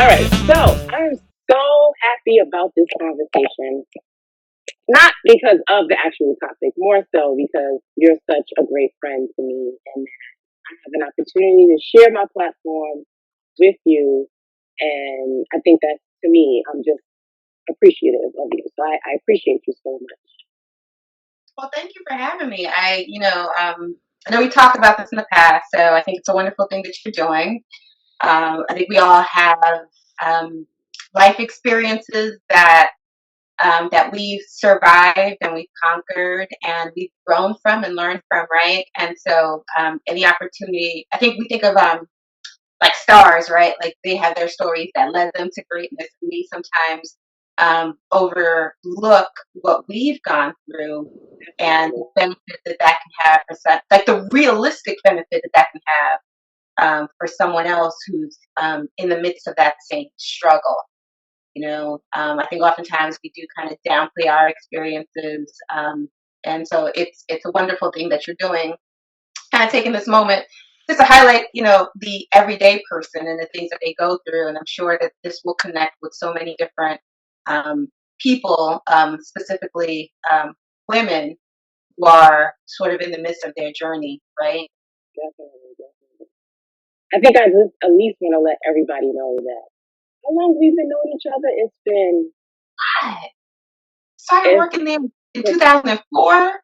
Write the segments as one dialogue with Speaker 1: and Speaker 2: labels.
Speaker 1: All right, so I'm so happy about this conversation. Not because of the actual topic, more so because you're such a great friend to me, and I have an opportunity to share my platform with you. And I think that to me, I'm just appreciative of you. So I appreciate you so much.
Speaker 2: Well, thank you for having me. I know we talked about this in the past, so I think it's a wonderful thing that you're doing. I think we all have um, life experiences that we've survived and we've conquered and we've grown from and learned from, right? And so, any opportunity, I think we think of like stars, right? Like they have their stories that led them to greatness. We sometimes overlook what we've gone through and the benefit that can have for like the realistic benefit that can have for someone else who's in the midst of that same struggle. I think oftentimes we do kind of downplay our experiences, and so it's a wonderful thing that you're doing. Kind of taking this moment just to highlight, the everyday person and the things that they go through, and I'm sure that this will connect with so many different um, people, specifically women who are sort of in the midst of their journey, right?
Speaker 1: Definitely, definitely. I think I just at least want to let everybody know that how long we've been knowing each other.
Speaker 2: I started
Speaker 1: It's
Speaker 2: working there in 2004. I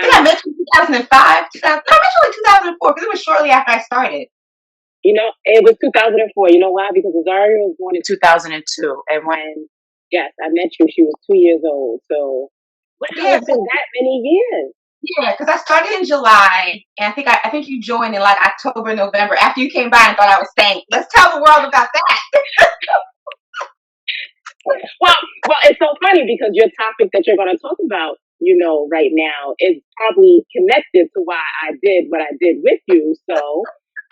Speaker 2: think I
Speaker 1: wow.
Speaker 2: met you in 2005. 2000, no, I met you in 2004 because it was shortly after I started.
Speaker 1: It was 2004. You know why? Because Azaria was born in 2002. And when, yes, I met you, she was 2 years old. So, wow,
Speaker 2: Yeah,
Speaker 1: it's been that many years.
Speaker 2: yeah, because I started in July, and I think you joined in like October, November. After you came by and thought I was staying. Let's tell the world about that.
Speaker 1: Well, well, it's so funny because your topic that you're going to talk about, right now is probably connected to why I did what I did with you. So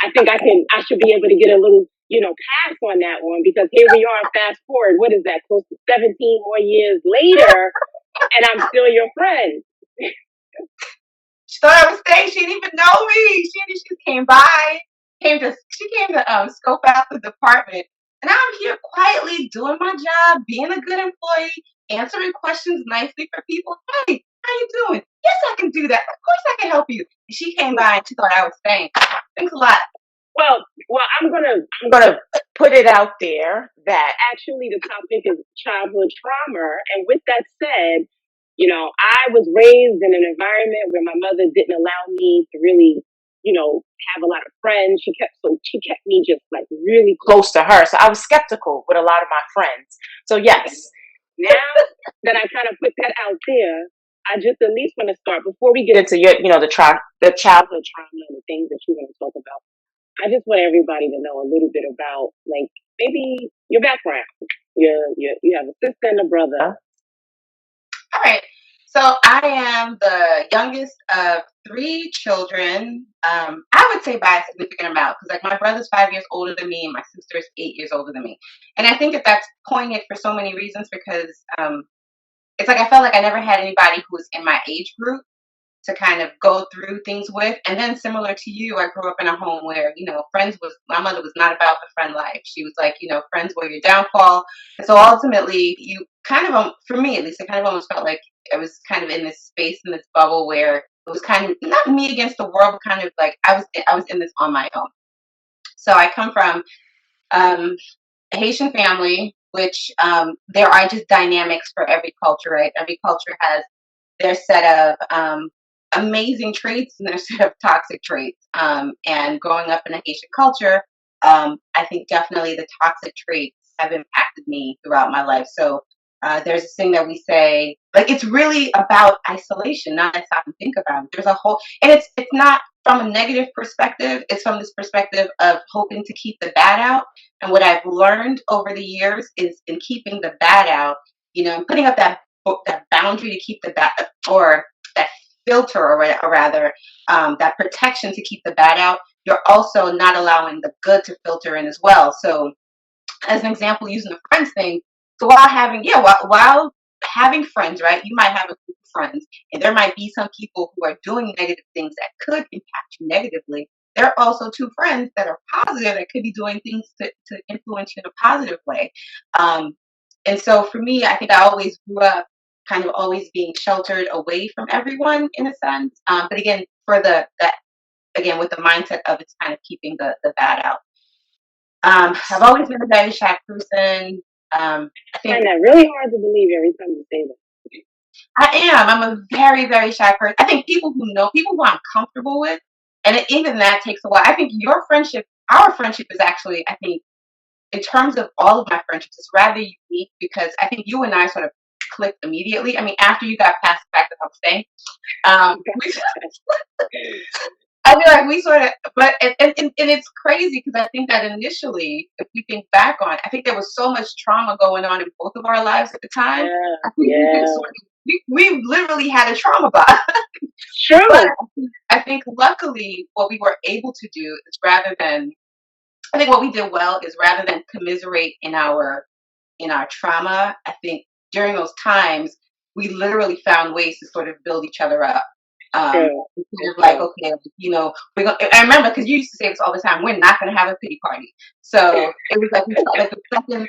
Speaker 1: I think I should be able to get a little, pass on that one because here we are, fast forward, what is that, close to 17 more years later, and I'm still your friend.
Speaker 2: She thought I was staying. She didn't even know me. She just came by. She came to scope out the department, and I'm here quietly doing my job, being a good employee, answering questions nicely for people. Hey, how you doing? Yes, I can do that. Of course, I can help you. And she came by and she thought I was staying. Thanks a lot.
Speaker 1: Well, I'm gonna put it out there that actually the topic is childhood trauma, and with that said, I was raised in an environment where my mother didn't allow me to really, have a lot of friends. She kept me just like really close to her, so I was skeptical with a lot of my friends. So yes, now that I kind of put that out there, I just at least want to start before we get into the childhood trauma and the things that you want to talk about. I just want everybody to know a little bit about, like, maybe your background. You have a sister and a brother.
Speaker 2: All right. So I am the youngest of three children. I would say by a significant amount because, like, my brother's 5 years older than me, and my sister's 8 years older than me. And I think that that's poignant for so many reasons because it's like I felt like I never had anybody who was in my age group to kind of go through things with. And then similar to you, I grew up in a home where, friends was my mother was not about the friend life. She was like, friends were your downfall. And so ultimately you kind of for me at least, it kind of almost felt like I was kind of in this space, in this bubble where it was kind of not me against the world, but kind of like I was in this on my own. So I come from a Haitian family, which there are just dynamics for every culture, right? Every culture has their set of amazing traits and their set of toxic traits. And growing up in a Haitian culture, I think definitely the toxic traits have impacted me throughout my life. So there's this thing that we say, like it's really about isolation, not as I can think about it. There's a whole, and it's not from a negative perspective. It's from this perspective of hoping to keep the bad out. And what I've learned over the years is in keeping the bad out, putting up that boundary to keep the bad or that filter or rather that protection to keep the bad out, you're also not allowing the good to filter in as well. So as an example, using the friends thing, so while having friends, right, you might have a group of friends and there might be some people who are doing negative things that could impact you negatively, they're also two friends that are positive that could be doing things to influence you in a positive way. Um, and so for me, I think I always grew up kind of always being sheltered away from everyone in a sense. But again, for the again with the mindset of it's kind of keeping the bad out. I've always been a very shy person. I
Speaker 1: I
Speaker 2: think
Speaker 1: find that really hard to believe every time you say that.
Speaker 2: I am. I'm a very, very shy person. I think people who know, people who I'm comfortable with, and even that takes a while. I think your friendship, our friendship is actually, I think, in terms of all of my friendships, it's rather unique because I think you and I sort of clicked immediately. I mean, after you got past the fact that I'm staying, we, I feel like we sort of, but and it's crazy because I think that initially, if we think back on it, I think there was so much trauma going on in both of our lives at the time.
Speaker 1: Yeah,
Speaker 2: I think we could
Speaker 1: yeah,
Speaker 2: sort of, we literally had a trauma bond. But
Speaker 1: true.
Speaker 2: I think luckily what we were able to do is rather than I think what we did well is rather than commiserate in our trauma, I think during those times we literally found ways to sort of build each other up.
Speaker 1: True.
Speaker 2: Kind of like,
Speaker 1: True.
Speaker 2: okay, you know, I remember because you used to say this all the time. We're not going to have a pity party. So it was like we felt like the second,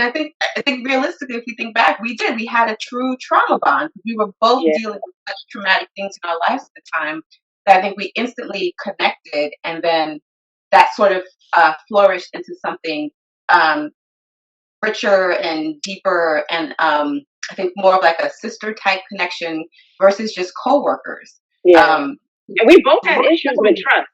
Speaker 2: I think realistically, if you think back, we did. We had a true trauma bond. We were both
Speaker 1: Yeah,
Speaker 2: dealing with such traumatic things in our lives at the time that I think we instantly connected, and then that sort of flourished into something um, richer and deeper, and I think more of like a sister type connection versus just coworkers.
Speaker 1: yeah.
Speaker 2: Um,
Speaker 1: And we both had issues with trust.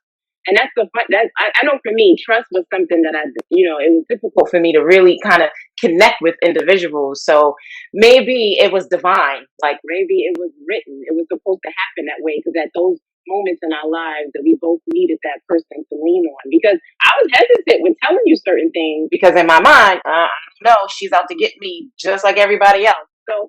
Speaker 1: And that's the fun. That I know for me, trust was something that it was difficult for me to really kind of connect with individuals. So maybe it was divine. Like maybe it was written. It was supposed to happen that way because at those moments in our lives that we both needed that person to lean on. Because I was hesitant with telling you certain things because in my mind, I don't know, she's out to get me just like everybody else. So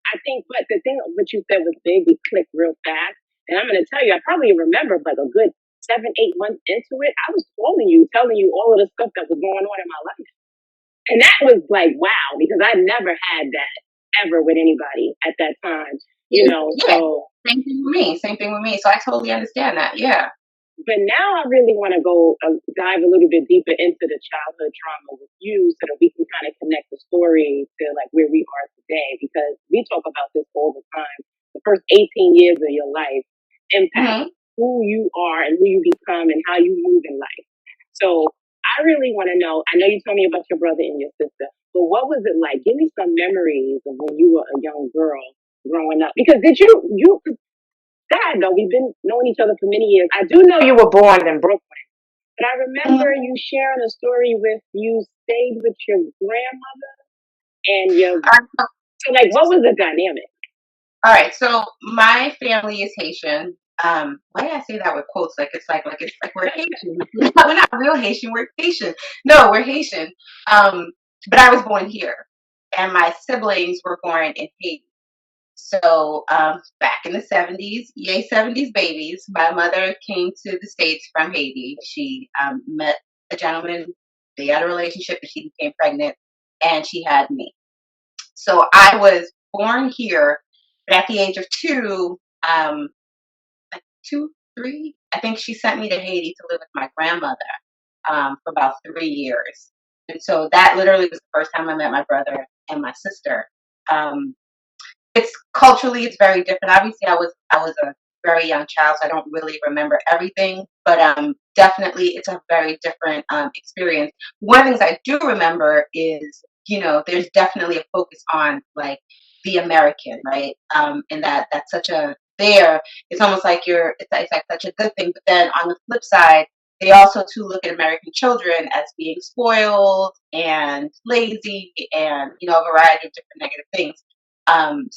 Speaker 1: I think, but the thing what you said was big. We clicked real fast, and I'm going to tell you, I probably remember like a good 7, 8 months into it, I was calling you, telling you all of the stuff that was going on in my life, and that was like wow because I never had that ever with anybody at that time.
Speaker 2: yeah,
Speaker 1: So
Speaker 2: same thing with me. Same thing with me. So I totally understand that. Yeah.
Speaker 1: but now I really want to go dive a little bit deeper into the childhood trauma with you so that we can kind of connect the story to like where we are today because we talk about this all the time. The first 18 years of your life impact
Speaker 2: Hmm.
Speaker 1: who you are and who you become and how you move in life. So I really want to know. I know you told me about your brother and your sister, but what was it like? Give me some memories of when you were a young girl growing up. Because did you God, no, we've been knowing each other for many years. I do know you were born in Brooklyn, but I remember
Speaker 2: Hmm.
Speaker 1: you sharing a story with you stayed with your grandmother and your
Speaker 2: All right.
Speaker 1: so like what was the dynamic?
Speaker 2: All right. So my family is Haitian. Why did I say that with quotes? Like we're Haitian. We're not real Haitian. We're Haitian. No, we're Haitian. Um, but I was born here, and my siblings were born in Haiti. So back in the 70s, yay 70s babies, my mother came to the States from Haiti. She met a gentleman, they had a relationship, and she became pregnant, and she had me. So I was born here, but at the age of um, like 2, 3, I think she sent me to Haiti to live with my grandmother for about 3 years. And so that literally was the first time I met my brother and my sister. Um, it's culturally it's very different. Obviously, I was a very young child, so I don't really remember everything. But definitely, it's a very different experience. One of the things I do remember is there's definitely a focus on like the American, right? And that's such a there. It's almost like it's like such a good thing. But then on the flip side, they also too look at American children as being spoiled and lazy and a variety of different negative things. Um,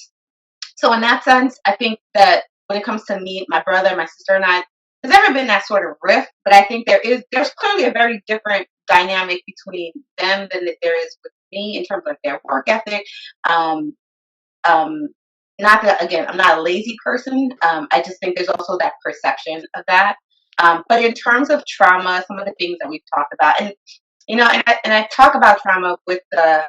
Speaker 2: so in that sense, I think that when it comes to me, my brother, my sister, and I, there's never been that sort of rift. But I think there's clearly a very different dynamic between them than that there is with me in terms of their work ethic. Um, um, Not that again, I'm not a lazy person. I just think there's also that perception of that. But in terms of trauma, some of the things that we've talked about, and and I talk about trauma with the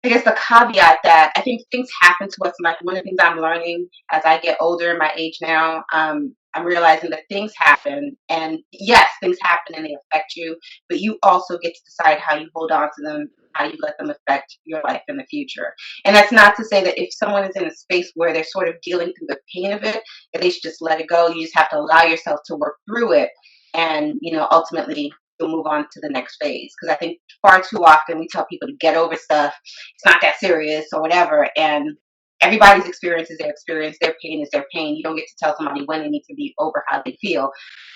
Speaker 2: I guess the caveat that I think things happen to us. Like one of the things I'm learning as I get older in my age now, I'm realizing that things happen, and yes, things happen and they affect you, but you also get to decide how you hold on to them, how you let them affect your life in the future. And that's not to say that if someone is in a space where they're sort of dealing through the pain of it, that they should just let it go. You just have to allow yourself to work through it, and ultimately you'll move on to the next phase. Because I think far too often we tell people to get over stuff, it's not that serious or whatever. And everybody's experience is their experience, their pain is their pain. You don't get to tell somebody when they need to be over how they feel.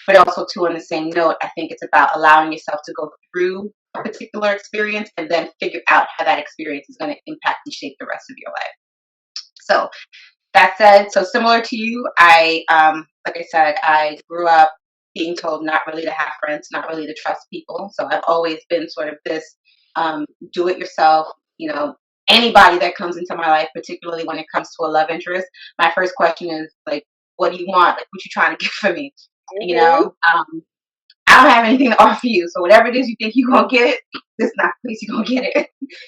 Speaker 2: But also, too, on the same note, I think it's about allowing yourself to go through a particular experience and then figure out how that experience is going to impact and shape the rest of your life. So that said, so similar to you, like I said, I grew up being told not really to have friends, not really to trust people. So I've always been sort of this do it yourself, anybody that comes into my life, particularly when it comes to a love interest, my first question is like, what do you want? Like, what you trying to get from me? You
Speaker 1: Mm-hmm.
Speaker 2: know, I don't have anything to offer you. So whatever it is you think you're going to get it, this is not the place you're going to get it.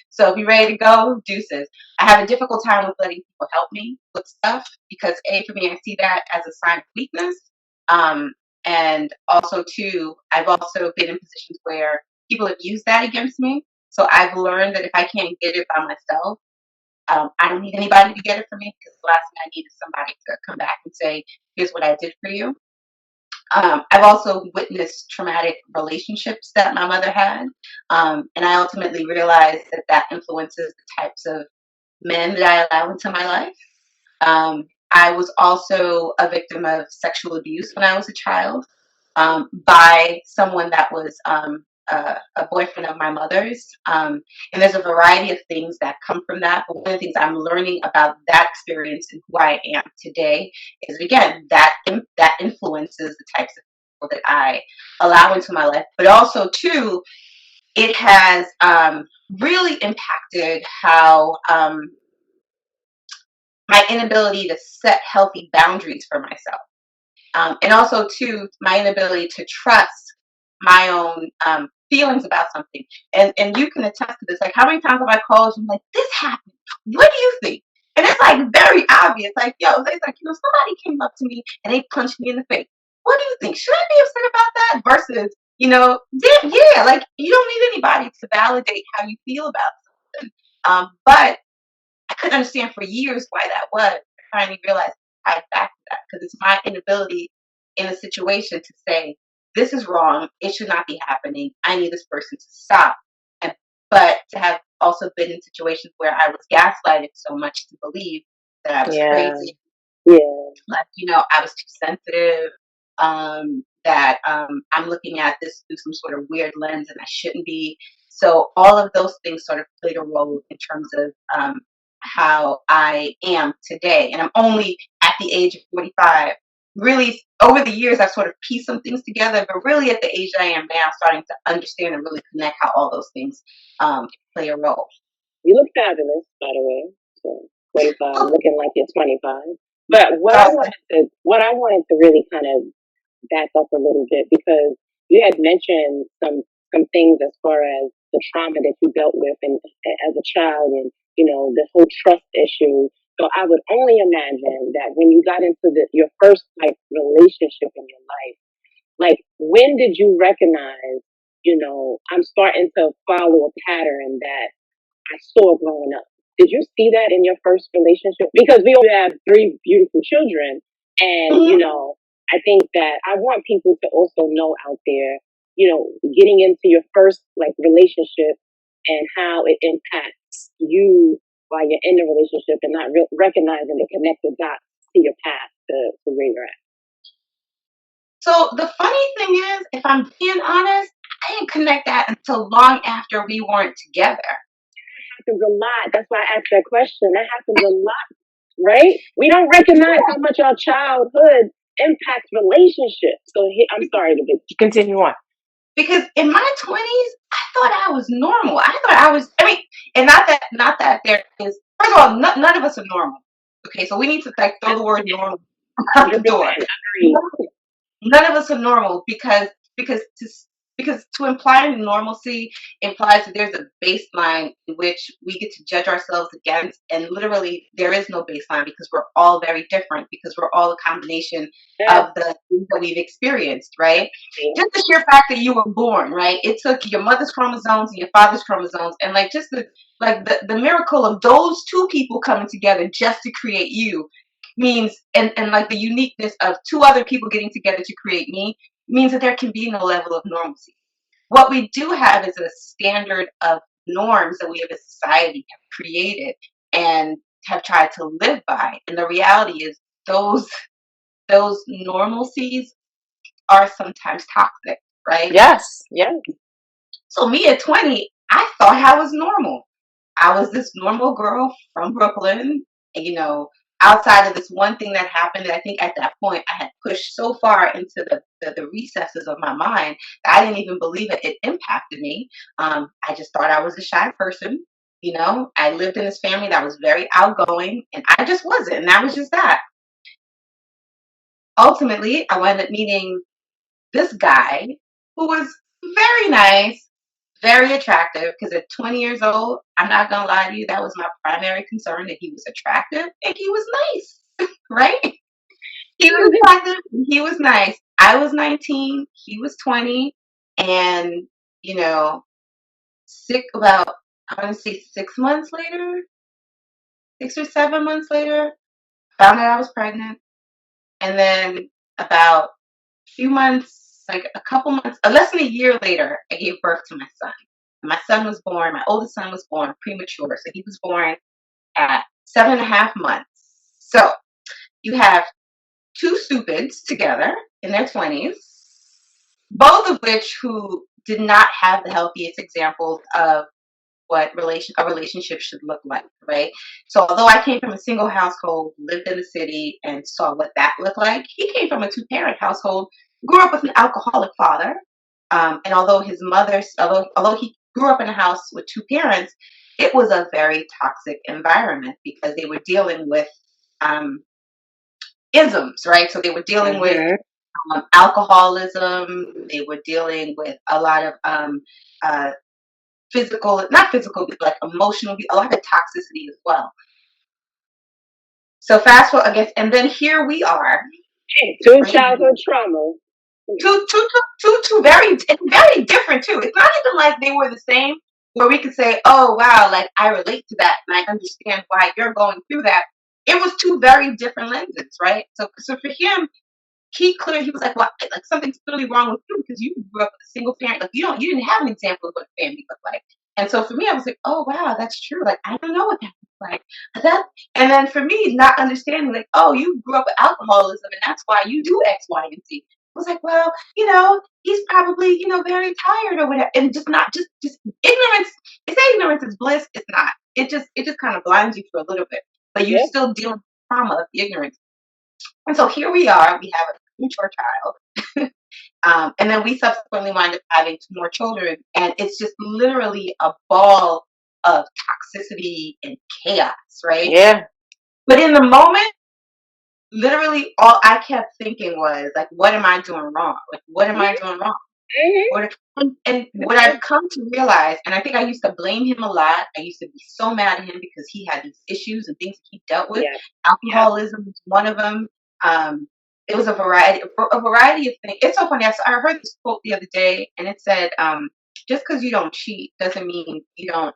Speaker 2: So if you're ready to go, deuces. I have a difficult time with letting people help me with stuff because A, for me, I see that as a sign of weakness. Um, and also, too, I've also been in positions where people have used that against me. So I've learned that if I can't get it by myself, I don't need anybody to get it for me because the last thing I need is somebody to come back and say, here's what I did for you. I've also witnessed traumatic relationships that my mother had, and I ultimately realized that that influences the types of men that I allow into my life. I was also a victim of sexual abuse when I was a child by someone that was a boyfriend of my mother's. And there's a variety of things that come from that. But one of the things I'm learning about that experience and who I am today is, again, that influences the types of people that I allow into my life. But also, too, it has really impacted how my inability to set healthy boundaries for myself. And also, too, my inability to trust my own feelings about something. And you can attest to this. Like, how many times have I called you, like, this happened? What do you think? And it's like very obvious. Like, yo, it's like, somebody came up to me and they punched me in the face. What do you think? Should I be upset about that? Versus, yeah, like, you don't need anybody to validate how you feel about something. But I couldn't understand for years why that was. I finally realized I back to that because it's my inability in a situation to say, this is wrong. It should not be happening. I need this person to stop. But to have also been in situations where I was gaslighted so much to believe that I was
Speaker 1: Yeah.
Speaker 2: crazy,
Speaker 1: Yeah.
Speaker 2: like, I was too sensitive, that I'm looking at this through some sort of weird lens and I shouldn't be. So all of those things sort of played a role in terms of how I am today. And I'm only at the age of 45. Really, over the years, I've sort of pieced some things together, but really at the age I am now, starting to understand and really connect how all those things play a role.
Speaker 1: You look fabulous, by the way. So 45,
Speaker 2: Oh,
Speaker 1: looking like you're 25. But
Speaker 2: awesome.
Speaker 1: what I wanted to really kind of back up a little bit because you had mentioned some things as far as the trauma that you dealt with and as a child and the whole trust issue. So I would only imagine that when you got into your first like relationship in your life, like when did you recognize, I'm starting to follow a pattern that I saw growing up. Did you see that in your first relationship? Because we all have three beautiful children. And,
Speaker 2: Mhm.
Speaker 1: I think that I want people to also know out there, getting into your first like relationship and how it impacts you while you're in the relationship and not recognizing the connected dots to your path to where you're at.
Speaker 2: So the funny thing is, if I'm being honest, I didn't connect that until long after we weren't together.
Speaker 1: Happens a lot. That's why I asked that question. That happens a lot, right? We don't recognize how much our childhood impacts relationships. So I'm sorry to continue on.
Speaker 2: Because in my 20s, I thought I was normal. I thought I was. I mean, and not that there is. First of all, none of us are normal. Okay, so we need to like throw the word normal out the door.
Speaker 1: 100% agree.
Speaker 2: None of us are normal because to because to imply normalcy implies that there's a baseline in which we get to judge ourselves against, and literally there is no baseline because we're all very different, because we're all a combination
Speaker 1: Yes.
Speaker 2: of the things that we've experienced, right? Just the sheer fact that you were born, right? It took your mother's chromosomes and your father's chromosomes, and like just the miracle of those two people coming together just to create you means, and like the uniqueness of two other people getting together to create me means that there can be no level of normalcy. What we do have is a standard of norms that we as a society have created and have tried to live by. And the reality is those those normalcies are sometimes toxic, right?
Speaker 1: Yes. Yes.
Speaker 2: So me at 20, I thought I was normal. I was this normal girl from Brooklyn, and outside of this one thing that happened, I think at that point I had pushed so far into the recesses of my mind that I didn't even believe it impacted me. I just thought I was a shy person. I lived in this family that was very outgoing, and I just wasn't, and that was just that. Ultimately, I wound up meeting this guy who was very nice, very attractive, because at 20 years old, I'm not gonna lie to you, that was my primary concern, that he was attractive and he was nice, right? He was attractive and he was nice. I was 19, he was 20, and you know, about I want to say 6 months later, 6 or 7 months later, found out I was pregnant, and then about few months, like a couple months, less than a year later, I gave birth to my son. My son was born, my oldest son was born premature. So he was born at 7.5 months. So you have two stupids together in their 20s, both of which who did not have the healthiest examples of what a relationship should look like, right? So although I came from a single household, lived in the city, and saw what that looked like, he came from a two-parent household, grew up with an alcoholic father, and although he grew up in a house with two parents, it was a very toxic environment because they were dealing with um, isms, right? So they were dealing with
Speaker 1: Mm-hmm.
Speaker 2: alcoholism. They were dealing with a lot of uh, not physical, but like emotional, a lot of toxicity as well. So fast forward, I guess, and then here we are,
Speaker 1: Two
Speaker 2: raising
Speaker 1: childhood trauma.
Speaker 2: two very different too. It's not even like they were the same, where we could say, "Oh wow, like I relate to that and I understand why you're going through that." It was two very different lenses, right? So for him, he was like, well, like something's clearly wrong with you because you grew up with a single parent. Like you didn't have an example of what a family looked like. And so for me, I was like, oh wow, that's true. Like I don't know what that looks like. And then for me, not understanding, like, oh, you grew up with alcoholism and that's why you do X, Y, and Z. I was like, well, he's probably, very tired or whatever. And just not just ignorance. They say ignorance is bliss. It's not. It just kind of blinds you for a little bit. But you
Speaker 1: Yeah.
Speaker 2: still deal with the trauma of the ignorance. And so here we are. We have a premature child. And then we subsequently wind up having two more children. And it's just literally a ball of toxicity and chaos, right?
Speaker 1: Yeah.
Speaker 2: But in the moment, literally all I kept thinking was, like, what am I doing wrong? Like, what am I doing wrong?
Speaker 1: Mm-hmm.
Speaker 2: And what I've come to realize, and I think I used to blame him a lot. I used to be so mad at him because he had these issues and things that he dealt with.
Speaker 1: Yeah. Yeah.
Speaker 2: Alcoholism was one of them. Um, it was a variety of things. It's so funny. I heard this quote the other day, and it said, "Just because you don't cheat doesn't mean you don't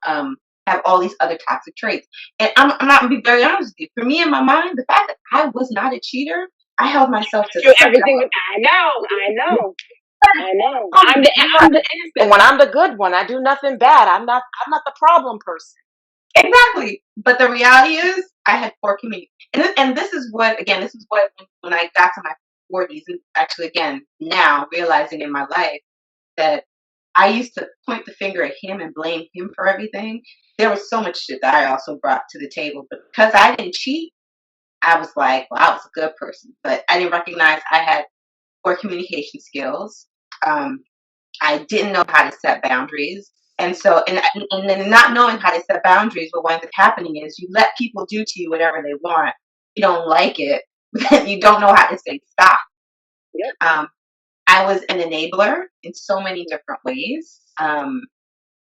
Speaker 2: have all these other toxic traits." And I'm not gonna be very honest with you. For me, in my mind, the fact that I was not a cheater, I held myself to
Speaker 1: Through
Speaker 2: such
Speaker 1: everything. I know. I'm the innocent one. I'm the good one. I do nothing bad. I'm not the problem person.
Speaker 2: exactly. But the reality is, I had poor communication, and this is what when I got to my 40s, and actually again now realizing in my life that I used to point the finger at him and blame him for everything. There was so much shit that I also brought to the table, but because I didn't cheat, I was like, well, I was a good person, but I didn't recognize I had poor communication skills. Um, I didn't know how to set boundaries. And so, and then not knowing how to set boundaries, what winds up happening is you let people do to you whatever they want. You don't like it, but then you don't know how to say stop.
Speaker 1: Yep.
Speaker 2: Um, I was an enabler in so many different ways.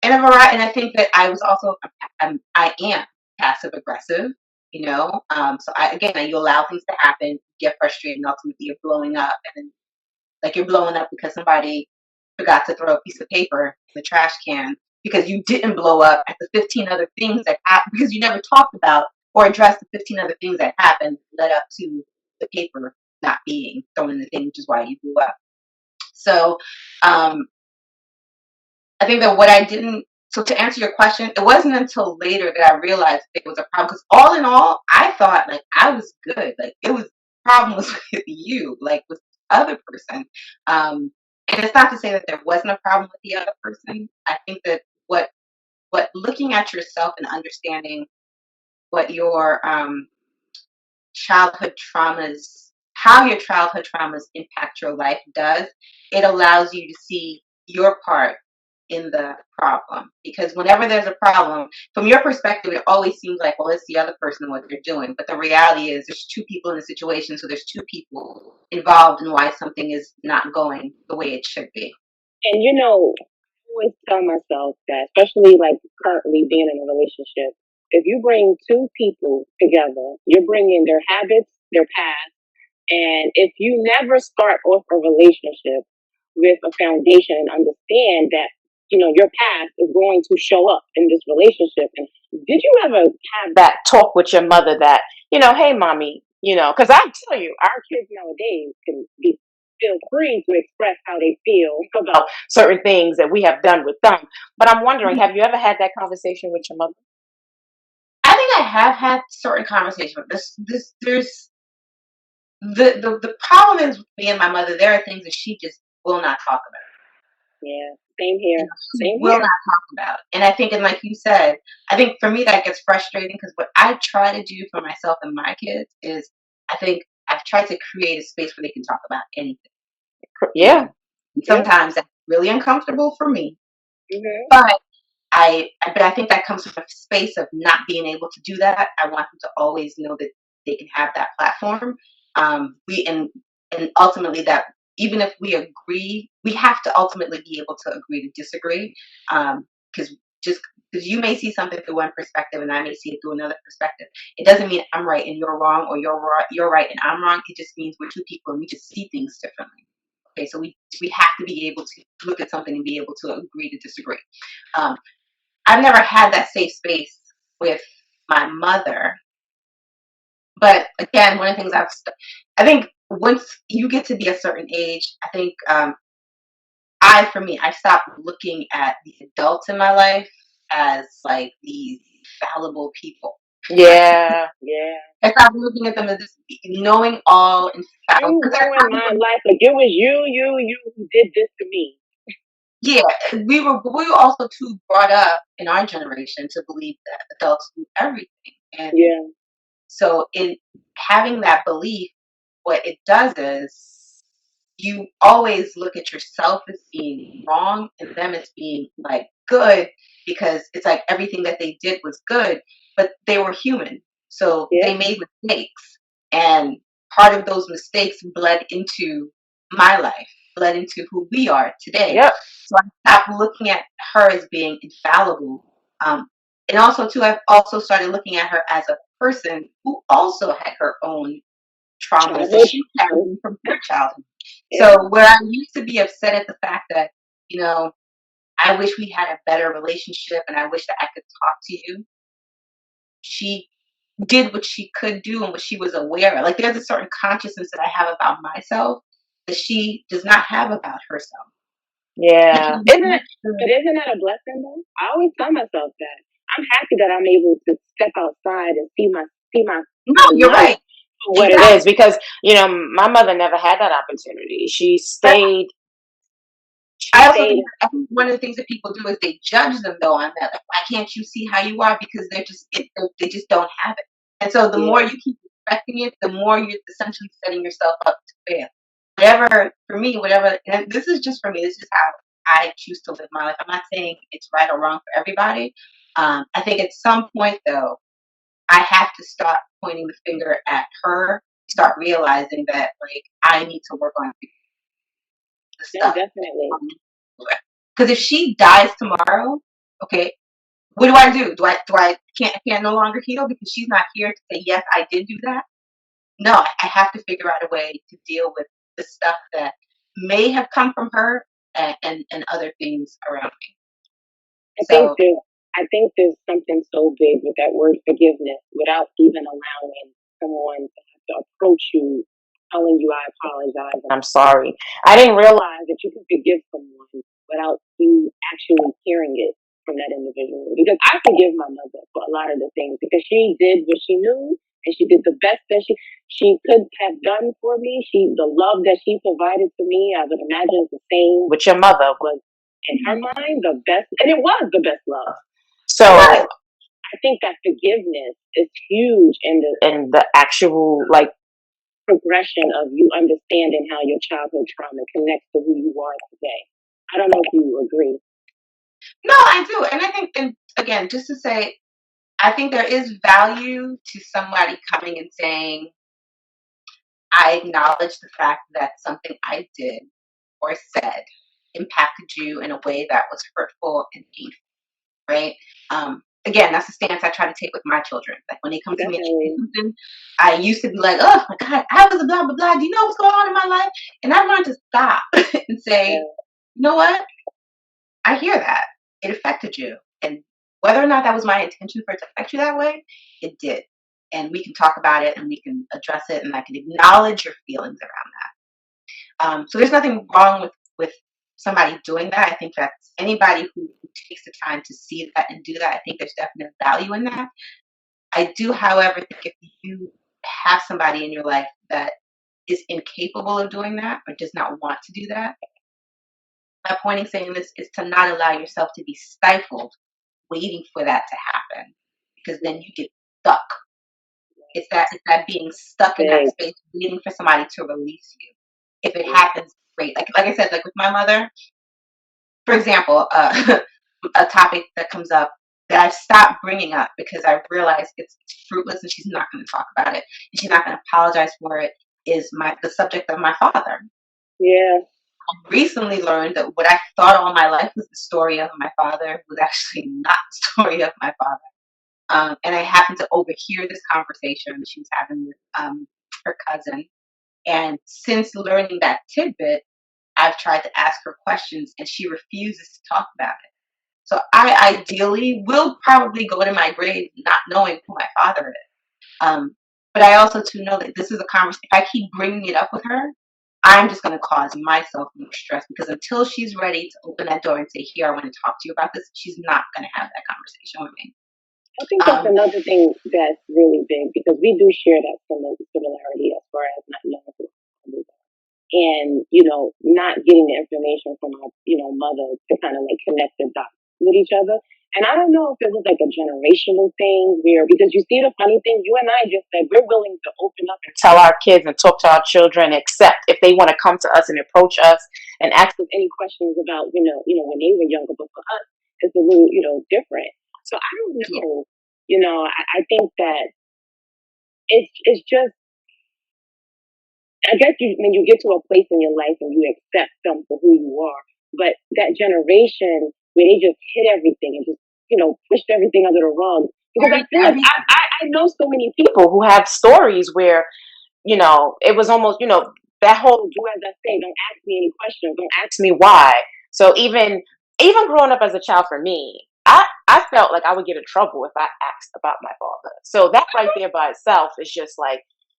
Speaker 2: And a variety, and I think that I was also, I am passive aggressive, you know. So you allow things to happen, get frustrated, and ultimately you're blowing up, and then, like, you're blowing up because somebody forgot to throw a piece of paper in the trash can because you didn't blow up at the 15 other things that happened because you never talked about or addressed the 15 other things that happened led up to the paper not being thrown in the thing, which is why you blew up. So um, I think that what I didn't, so to answer your question, it wasn't until later that I realized it was a problem. Because all in all, I thought like I was good. Like it was problems with you, like with the other person. And it's not to say that there wasn't a problem with the other person. I think that what looking at yourself and understanding what your childhood traumas, how your childhood traumas impact your life does, it allows you to see your part in the problem. Because whenever there's a problem, from your perspective, it always seems like, well, it's the other person what they're doing. But the reality is there's two people in the situation, so there's two people involved in why something is not going the way it should be.
Speaker 1: And I always tell myself that, especially like currently being in a relationship, if you bring two people together, you're bringing their habits, their past, and if you never start off a relationship with a foundation and understand that, your past is going to show up in this relationship. And did you ever have that talk with your mother that, hey, mommy, because I tell you, our kids nowadays can feel free to express how they feel about certain things that we have done with them. But I'm wondering, have you ever had that conversation with your mother?
Speaker 2: I think I have had certain conversations with this there's the problem is with me and my mother, there are things that she just will not talk about.
Speaker 1: Yeah, same here.
Speaker 2: She
Speaker 1: Same
Speaker 2: will not
Speaker 1: here.
Speaker 2: talk about. And I think, and like you said, I think for me that gets frustrating because what I try to do for myself and my kids is I think I've tried to create a space where they can talk about anything.
Speaker 1: Yeah.
Speaker 2: And
Speaker 1: Yeah.
Speaker 2: sometimes that's really uncomfortable for me.
Speaker 1: Hmm.
Speaker 2: But I think that comes from a space of not being able to do that. I want them to always know that they can have that platform. We and ultimately that even if we agree, we have to ultimately be able to agree to disagree. Because just because you may see something through one perspective and I may see it through another perspective, it doesn't mean I'm right and you're wrong, or you're right and I'm wrong. It just means we're two people and we just see things differently. Okay, so we have to be able to look at something and be able to agree to disagree. Um, I've never had that safe space with my mother. But again, one of the things I think once you get to be a certain age, I think for me, I stopped looking at the adults in my life as like these fallible people.
Speaker 1: Yeah. Yeah.
Speaker 2: I stopped looking at them as this, knowing all infallible.
Speaker 1: You ruined my life. Like it was you who did this to me.
Speaker 2: Yeah, we were also too brought up in our generation to believe that adults do everything, and
Speaker 1: Yeah.
Speaker 2: so in having that belief, what it does is you always look at yourself as being wrong and them as being like good because it's like everything that they did was good, but they were human. So
Speaker 1: Yeah.
Speaker 2: they made mistakes. And part of those mistakes bled into my life, bled into who we are today.
Speaker 1: Yep.
Speaker 2: So I stopped looking at her as being infallible. And also, too, I've also started looking at her as a person who also had her own traumas that
Speaker 1: Childhood
Speaker 2: she
Speaker 1: traumas.
Speaker 2: carried from her childhood.
Speaker 1: Yeah.
Speaker 2: So where I used to be upset at the fact that, you know, I wish we had a better relationship and I wish that I could talk to you, she did what she could do and what she was aware of. Like there's a certain consciousness that I have about myself that she does not have about herself. And
Speaker 1: Yeah.
Speaker 2: she
Speaker 1: Isn't it? But
Speaker 2: understood.
Speaker 1: isn't that a blessing though? I always tell myself that I'm happy that I'm able to step outside and
Speaker 2: No,
Speaker 1: see my
Speaker 2: you're
Speaker 1: life
Speaker 2: right.
Speaker 1: for what it is
Speaker 2: Exactly.
Speaker 1: because my mother never had that opportunity. She
Speaker 2: But
Speaker 1: stayed. She
Speaker 2: I also
Speaker 1: stayed.
Speaker 2: think one of the things that people do is they judge them though on that. Like, why can't you see how you are? Because they just don't have it. And so the more
Speaker 1: Yeah.
Speaker 2: you keep expecting it, the more you're essentially setting yourself up to fail. Whatever for me, whatever. And this is just for me. This is how I choose to live my life. I'm not saying it's right or wrong for everybody. I think at some point though, I have to stop pointing the finger at her. Start realizing that like I need to work on the
Speaker 1: No,
Speaker 2: stuff.
Speaker 1: definitely.
Speaker 2: Because if she dies tomorrow, okay, what do I do? Do I can't no longer heal because she's not here to say yes, I did do that? No, I have to figure out a way to deal with the stuff that may have come from her and other things around me.
Speaker 1: I think
Speaker 2: So
Speaker 1: there's I think there's something so big with that word forgiveness without even allowing someone to have to approach you telling you I apologize and I'm sorry. I didn't realize that you can forgive someone without you actually hearing it from that individual. Because I forgive my mother for a lot of the things because she did what she knew and she did the best that she could have done for me. The love that she provided to me, I would imagine the same with your mother was in her mind the best, and it was the best love. So I think that forgiveness is huge in the actual like progression of you understanding how your childhood trauma connects to who you are today. I don't know if you agree.
Speaker 2: no, I do, and I think, and again, just to say, I think there is value to somebody coming and saying, I acknowledge the fact that something I did or said impacted you in a way that was hurtful and painful, right? Again, that's the stance I try to take with my children. Like when they come to me
Speaker 1: Definitely.
Speaker 2: and something, I used to be like, oh my God, I was a blah, blah, blah. Do you know what's going on in my life? And I learned to stop and say,
Speaker 1: Yeah.
Speaker 2: you know what? I hear that. It affected you. And whether or not that was my intention for it to affect you that way, it did. And we can talk about it and we can address it and I can acknowledge your feelings around that. So there's nothing wrong with somebody doing that. I think that anybody who takes the time to see that and do that, I think there's definite value in that. I do, however, think if you have somebody in your life that is incapable of doing that or does not want to do that, my point in saying this is to not allow yourself to be stifled waiting for that to happen because then you get stuck. It's that being stuck in that
Speaker 1: Big.
Speaker 2: space waiting for somebody to release you. If it happens, great. Like I said, like with my mother, for example, a topic that comes up that I've stopped bringing up because I realize it's fruitless and she's not going to talk about it and she's not going to apologize for it is the subject of my father.
Speaker 1: Yeah.
Speaker 2: I recently learned that what I thought all my life was the story of my father was actually not the story of my father. And I happened to overhear this conversation she was having with her cousin. And since learning that tidbit, I've tried to ask her questions and she refuses to talk about it. So I ideally will probably go to my grave not knowing who my father is. But I also too know that this is a conversation. If I keep bringing it up with her, I'm just going to cause myself more stress because until she's ready to open that door and say, "Here, I want to talk to you about this," she's not going to have that conversation with me.
Speaker 1: I think that's another thing that's really big because we do share that similarity as far as not knowing who our are. And, not getting the information from our, mother to kind of like connect the dots with each other. And I don't know if it was like a generational thing where, because you see the funny thing, you and I just said we're willing to open up and tell our kids and talk to our children, except if they want to come to us and approach us and ask us any questions about, when they were younger. But for us, it's a little, different. So I don't know, I think that it's just I guess when you get to a place in your life and you accept them for who you are, but that generation where they just hit everything and just pushed everything under the rug. Because I feel like I know so many people who have stories where it was almost that whole do as I say, don't ask me any questions, don't ask me why. So even growing up as a child for me, I felt like I would get in trouble if I asked about my father. So that right there by itself is just like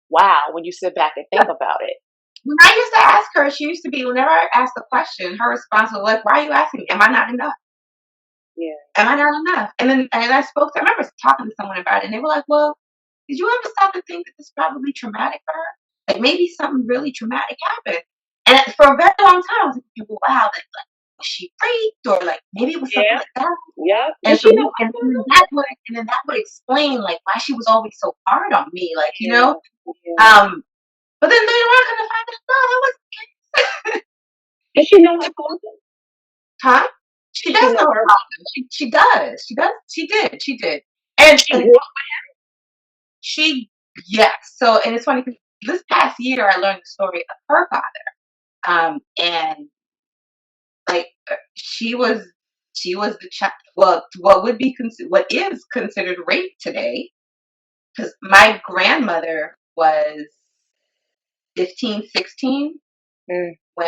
Speaker 1: wow when you sit back and think about it.
Speaker 2: When I used to ask her, she used to be, whenever I asked a question, her response was like, "Why are you asking me? Am I not enough?
Speaker 1: Yeah.
Speaker 2: Am I not enough?" And I spoke to, I remember talking to someone about it, and they were like, "Well, did you ever stop to think that this is probably traumatic for her? Like maybe something really traumatic happened." And for a very long time, I was like, "Well, wow, like was she raped or like maybe it was something
Speaker 1: Yeah.
Speaker 2: like that?"
Speaker 1: Yeah.
Speaker 2: And
Speaker 1: Did
Speaker 2: so
Speaker 1: she know?
Speaker 2: and then that would explain like why she was always so hard on me, like
Speaker 1: Yeah. Yeah.
Speaker 2: But then later on, I kind of find out, no, that was
Speaker 1: Did she know her father?
Speaker 2: huh? She
Speaker 1: Did she
Speaker 2: does
Speaker 1: know
Speaker 2: know her
Speaker 1: her?
Speaker 2: father. She does. She does. She did. And
Speaker 1: She grew up.
Speaker 2: she, yes. So, and it's funny because this past year I learned the story of her father. And like she was the child. Well, what is considered rape today, because my grandmother was 15, 16
Speaker 1: Mm.
Speaker 2: when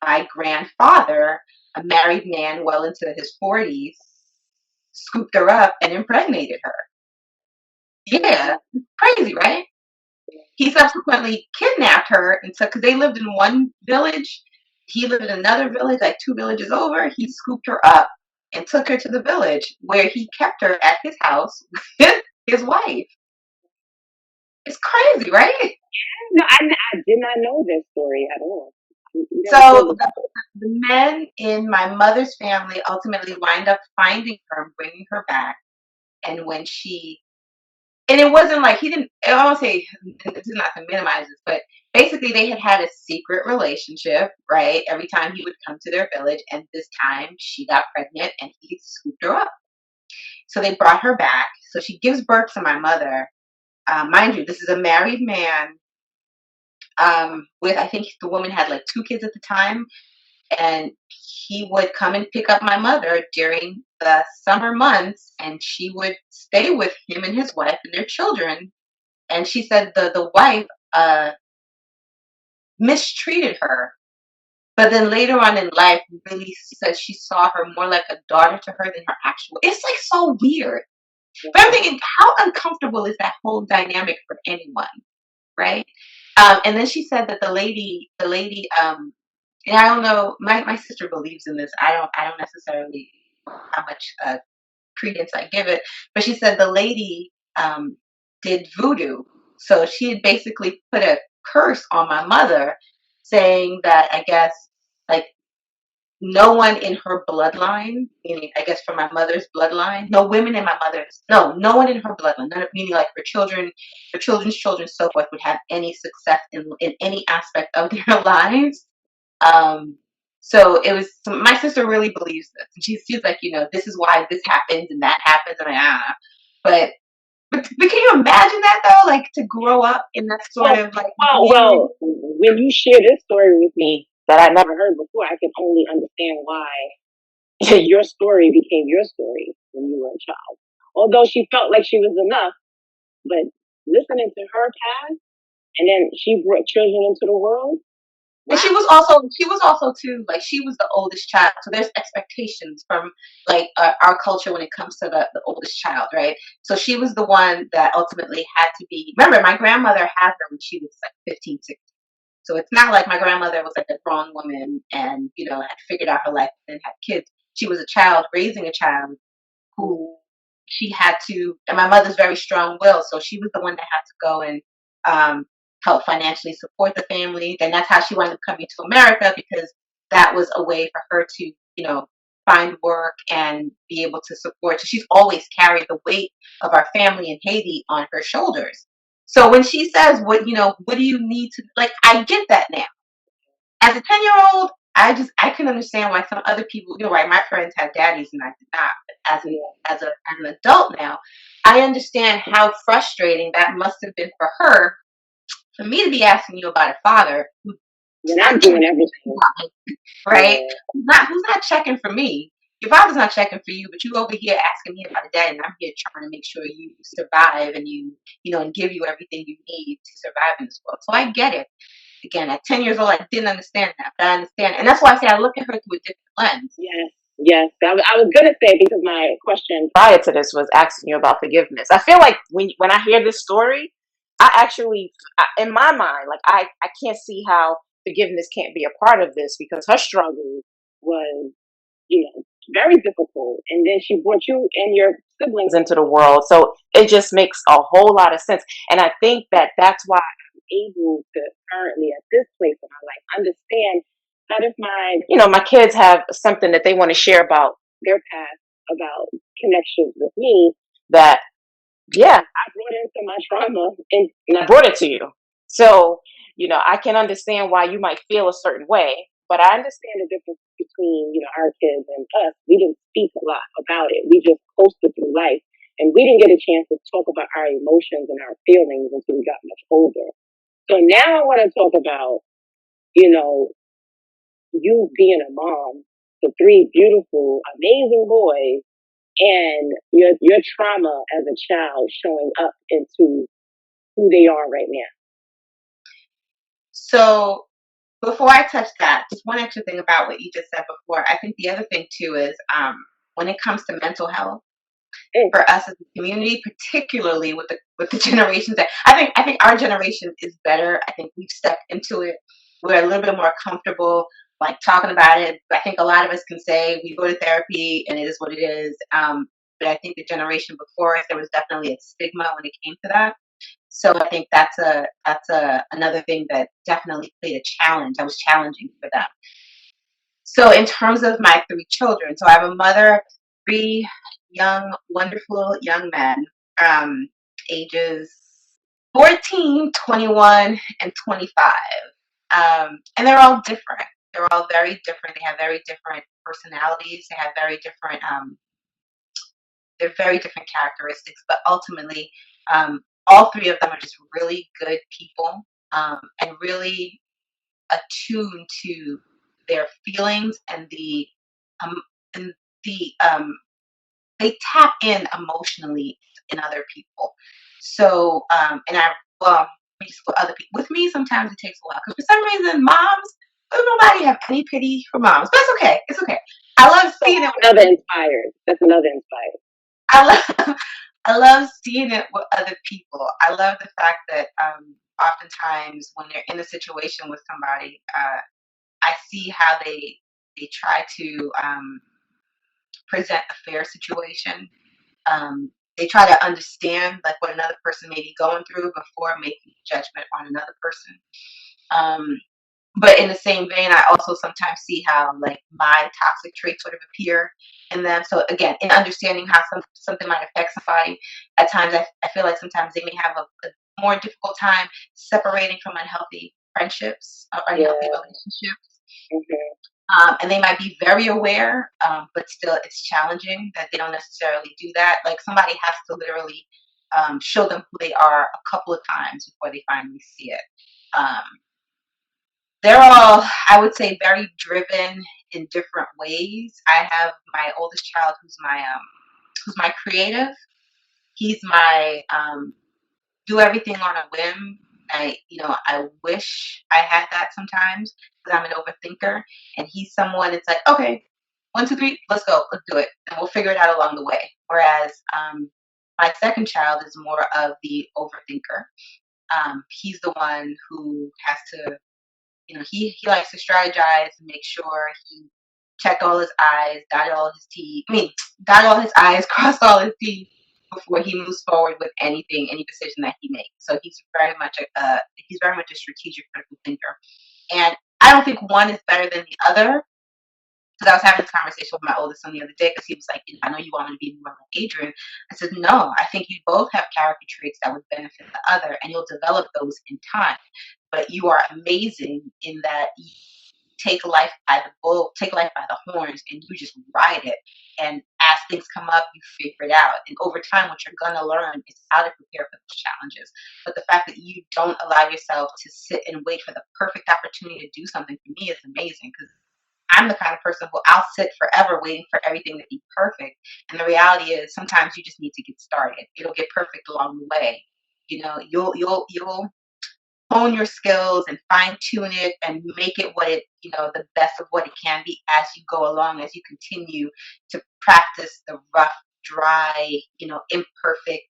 Speaker 2: my grandfather, a married man well into his 40s, scooped her up and impregnated her. Yeah, crazy, right? He subsequently kidnapped her and took, because they lived in one village. He lived in another village, like 2 villages over. He scooped her up and took her to the village where he kept her at his house with his wife. It's crazy, right?
Speaker 1: No, I did not know this story at all. You never told
Speaker 2: So
Speaker 1: me.
Speaker 2: the men in my mother's family ultimately wind up finding her and bringing her back. And when she and it wasn't like he didn't, I won't say, this is not to minimize this, but basically they had a secret relationship, right? Every time he would come to their village, and this time she got pregnant and he scooped her up. So they brought her back. So she gives birth to my mother. Mind you, this is a married man, with, I think the woman had like 2 kids at the time, and he would come and pick up my mother during the summer months, and she would stay with him and his wife and their children. And she said the wife mistreated her, but then later on in life really said she saw her more like a daughter to her than her actual. It's like so weird. But I'm thinking, how uncomfortable is that whole dynamic for anyone, right? And then she said that and I don't know, my sister believes in this. I don't necessarily know how much credence I give it, but she said the lady did voodoo. So she had basically put a curse on my mother, saying that, I guess, like, no one in her bloodline, meaning I guess from my mother's bloodline, no women in my mother's, no one in her bloodline, meaning like her children, her children's children, so forth, would have any success in any aspect of their lives. Um, so it was, so my sister really believes this. And she's like, this is why this happens and that happens. And but, but can you imagine that though? Like to grow up in that sort
Speaker 1: Well,
Speaker 2: of like weird.
Speaker 1: well, when you share this story with me that I never heard before, I can only understand why your story became your story when you were a child. Although she felt like she was enough, but listening to her past, and then she brought children into the world.
Speaker 2: And
Speaker 1: Wow.
Speaker 2: she was also too, like, she was the oldest child, so there's expectations from like our culture when it comes to the oldest child, right? So she was the one that ultimately had to be. Remember, my grandmother had her when she was like 15, 16. So it's not like my grandmother was like a grown woman and had figured out her life and had kids. She was a child raising a child who she had to, and my mother's very strong willed, so she was the one that had to go and um, help financially support the family. Then that's how she wound up coming to America, because that was a way for her to, find work and be able to support. So she's always carried the weight of our family in Haiti on her shoulders. So when she says, what do you need to, like, I get that now. As a 10-year-old, I can understand why some other people, right, my friends had daddies and I did not. But as an adult now, I understand how frustrating that must have been for her, for me to be asking you about a father who's
Speaker 1: When
Speaker 2: not
Speaker 1: I'm
Speaker 2: checking
Speaker 1: doing everything.
Speaker 2: for me, right? Who's not checking for me. Your father's not checking for you, but you over here asking me about a dad, and I'm here trying to make sure you survive and and give you everything you need to survive in this world. So I get it. Again, at 10 years old, I didn't understand that, but I understand. And that's why I say I look at her through a different lens.
Speaker 1: Yes, yes. I was gonna say, because my question prior to this was asking you about forgiveness. I feel like when I hear this story, I actually, in my mind, like I can't see how forgiveness can't be a part of this, because her struggle was, very difficult, and then she brought you and your siblings into the world. So it just makes a whole lot of sense, and I think that that's why I'm able to currently at this place in my life understand that if my kids have something that they want to share about their past, about connections with me, that yeah, I brought in some of my trauma and I brought it to you. So, I can understand why you might feel a certain way, but I understand the difference between, our kids and us. We didn't speak a lot about it. We just coasted through life, and we didn't get a chance to talk about our emotions and our feelings until we got much older. So now I want to talk about, you know, you being a mom to three beautiful, amazing boys, and your trauma as a child showing up into who they are right now.
Speaker 2: So before I touch that, just one extra thing about what you just said before. I think the other thing too is when it comes to mental health for us as a community, particularly with the generations that I think our generation is better. I think we've stepped into it. We're a little bit more comfortable like talking about it. I think a lot of us can say we go to therapy and it is what it is. But I think the generation before us, there was definitely a stigma when it came to that. So I think that's another thing that definitely played a challenge. That was challenging for them. So in terms of my three children, so I have a mother of three young, wonderful young men, ages 14, 21, and 25. And they're all different. They're all very different. They have very different personalities. They have very different, they're very different characteristics, but ultimately, all three of them are just really good people, and really attuned to their feelings um, and they tap in emotionally in other people. So and I well for other people with me sometimes it takes a while because for some reason moms nobody have any pity for moms, but it's okay. It's okay. I love seeing it.
Speaker 1: Another inspired. That's another inspired.
Speaker 2: I love I love seeing it with other people. I love the fact that oftentimes when they're in a situation with somebody, I see how they try to present a fair situation. They try to understand like what another person may be going through before making a judgment on another person. Um, but in the same vein, I also sometimes see how like my toxic traits sort of appear in them. So again, in understanding how something might affect somebody, at times I feel like sometimes they may have a more difficult time separating from unhealthy friendships or unhealthy relationships.
Speaker 1: Mm-hmm.
Speaker 2: And they might be very aware, but still it's challenging that they don't necessarily do that. Like somebody has to literally show them who they are a couple of times before they finally see it. Um, they're all, I would say, very driven in different ways. I have my oldest child who's my creative. He's my do everything on a whim. I wish I had that sometimes because I'm an overthinker, and he's someone. It's like, okay, 1, 2, 3, let's go, let's do it, and we'll figure it out along the way. Whereas my second child is more of the overthinker. He's the one who has to, he likes to strategize and make sure he checked all his I's, dotted all his T's. I mean, dotted all his I's, crossed all his T's before he moves forward with anything, any decision that he makes. So he's very much a strategic, critical thinker. And I don't think one is better than the other. Because I was having this conversation with my oldest son the other day because he was like, I know you want me to be more like Adrian. I said, no, I think you both have character traits that would benefit the other, and you'll develop those in time. But you are amazing in that you take life by the horns, and you just ride it. And as things come up, you figure it out. And over time, what you're gonna learn is how to prepare for those challenges. But the fact that you don't allow yourself to sit and wait for the perfect opportunity to do something for me is amazing because I'm the kind of person who I'll sit forever waiting for everything to be perfect. And the reality is sometimes you just need to get started. It'll get perfect along the way. You'll hone your skills and fine tune it and make it the best of what it can be as you go along, as you continue to practice the rough, dry, imperfect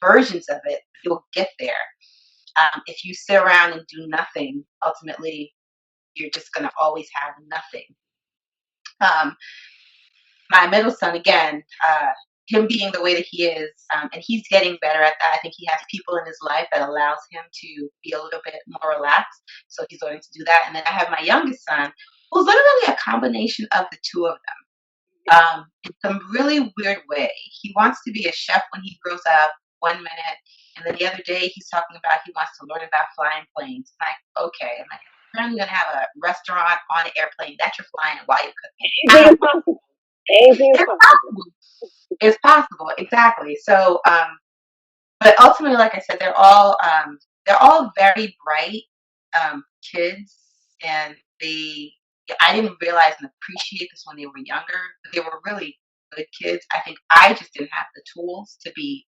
Speaker 2: versions of it. You'll get there. If you sit around and do nothing, ultimately you're just going to always have nothing. Um, my middle son, again, him being the way that he is, and he's getting better at that. I think he has people in his life that allows him to be a little bit more relaxed. So he's learning to do that. And then I have my youngest son, who's literally a combination of the two of them. In some really weird way. He wants to be a chef when he grows up, 1 minute, and then the other day he's talking about he wants to learn about flying planes. I'm like, okay. I'm like, you're gonna have a restaurant on an airplane that you're flying while you're cooking.
Speaker 1: Anything is possible. Anything is
Speaker 2: It's
Speaker 1: possible.
Speaker 2: possible. It's possible, exactly. So, but ultimately, like I said, they're all very bright kids, and I didn't realize and appreciate this when they were younger, but they were really good kids. I think I just didn't have the tools to be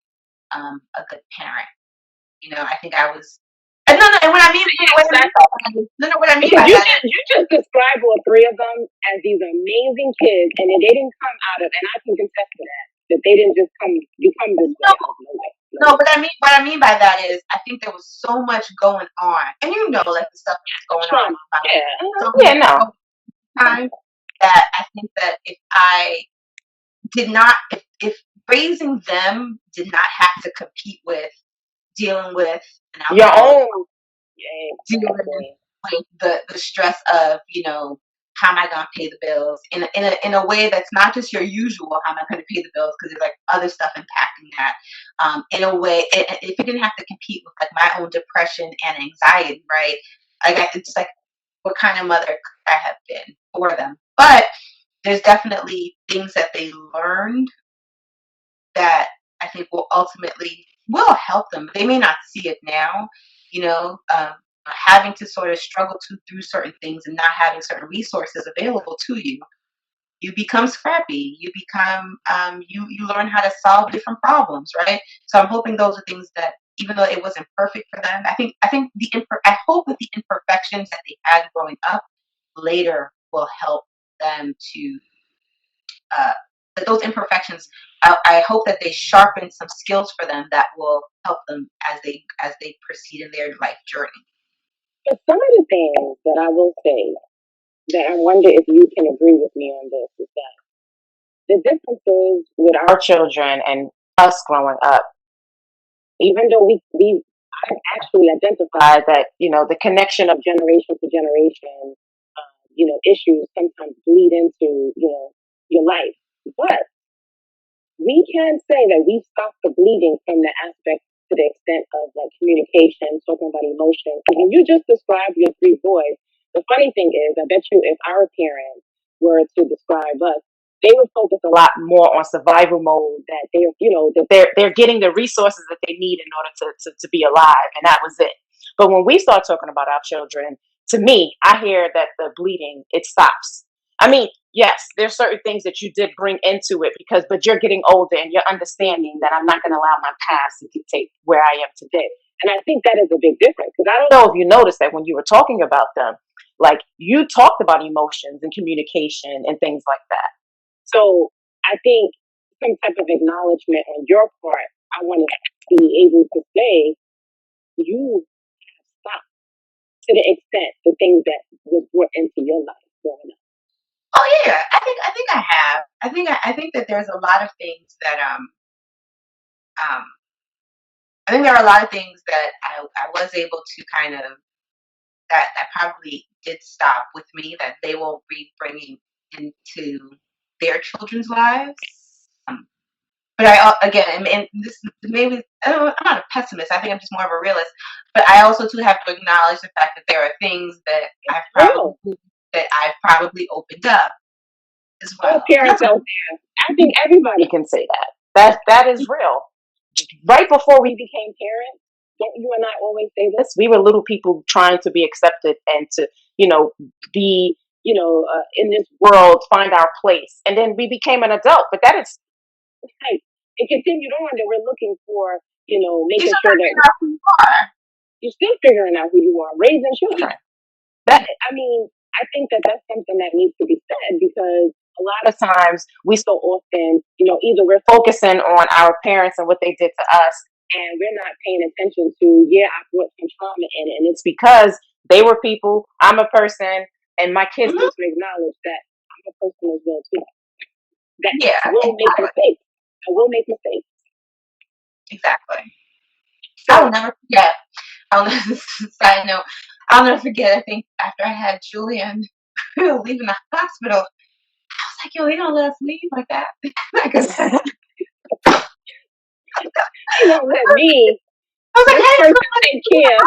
Speaker 2: a good parent. I think I was. And no, no. And what I mean,
Speaker 1: Yes, that's
Speaker 2: no, no. What I mean
Speaker 1: because
Speaker 2: by
Speaker 1: you
Speaker 2: that is,
Speaker 1: just you just described all three of them as these amazing kids, and they didn't come out of, and I can contest to that they didn't just become this way
Speaker 2: no,
Speaker 1: out of nowhere. No
Speaker 2: no.
Speaker 1: way.
Speaker 2: What I mean by that is, I think there was so much going on, and like the stuff that's going on
Speaker 1: Trump.
Speaker 2: in my life,
Speaker 1: Yeah.
Speaker 2: so
Speaker 1: Yeah.
Speaker 2: much
Speaker 1: No.
Speaker 2: time that I think that if I did not, if raising them did not have to compete with dealing with an
Speaker 1: Your
Speaker 2: alcoholic,
Speaker 1: own. Yeah.
Speaker 2: dealing
Speaker 1: Exactly.
Speaker 2: with the stress of how am I going to pay the bills in a way that's not just your usual how am I going to pay the bills, because there's like other stuff impacting that, in a way, if it didn't have to compete with like my own depression and anxiety, right? It's like, what kind of mother could I have been for them? But there's definitely things that they learned that I think will help them. They may not see it now, having to sort of struggle through certain things and not having certain resources available to you. You become scrappy. You become you learn how to solve different problems, right? So I'm hoping those are things that, even though it wasn't perfect for them, I hope that the imperfections that they had growing up later will help them to uh, that those imperfections. I hope that they sharpen some skills for them that will help them as they proceed in their life journey.
Speaker 1: But some of the things that I will say that I wonder if you can agree with me on this is that the differences with our children and us growing up, even though we I've actually identified that the connection of generation to generation, issues sometimes bleed into your life, but we can say that we stopped the bleeding from the aspect to the extent of like communication, talking about emotions. When you just described your three boys, the funny thing is, I bet you if our parents were to describe us, they would focus a lot more on survival mode. That they're getting the resources that they need in order to be alive, and that was it. But when we start talking about our children, to me, I hear that the bleeding it stops. I mean, yes, there's certain things that you did bring into it but you're getting older and you're understanding that I'm not going to allow my past to dictate where I am today. And I think that is a big difference because I don't know if you noticed that when you were talking about them, like you talked about emotions and communication and things like that. So I think some type of acknowledgement on your part, I want to be able to say you have stopped to the extent the things that was brought into your life growing up.
Speaker 2: Oh yeah, I think I have. I think that there's a lot of things that um I think there are a lot of things that I was able to kind of that probably did stop with me that they won't be bringing into their children's lives. Um, but again, and this maybe I'm not a pessimist. I think I'm just more of a realist. But I also too have to acknowledge the fact that there are things that
Speaker 1: Real.
Speaker 2: I've probably opened up as
Speaker 1: All
Speaker 2: well.
Speaker 1: parents out there, I think everybody can say that. That is real. Right before we became parents, don't you and I always say this? We were little people trying to be accepted and to, be, in this world, find our place. And then we became an adult. But that is like, it continued on that we're looking for, making sure that you're still figuring out who you are, raising children. I mean, I think that that's something that needs to be said because a lot of times we so often, either we're focusing on our parents and what they did to us, and we're not paying attention to, I brought some trauma in it. And it's because they were people, I'm a person, and my kids need to acknowledge that I'm a person as well, too. That will make mistakes. I will make mistakes.
Speaker 2: Exactly.
Speaker 1: So,
Speaker 2: I will never forget. Side note, I'll never forget. I think after I had Julian, we were leaving the hospital. I was like, "Yo, they don't let us leave like that."
Speaker 1: They won't let me.
Speaker 2: I was like,
Speaker 1: This
Speaker 2: "Hey,
Speaker 1: person take care."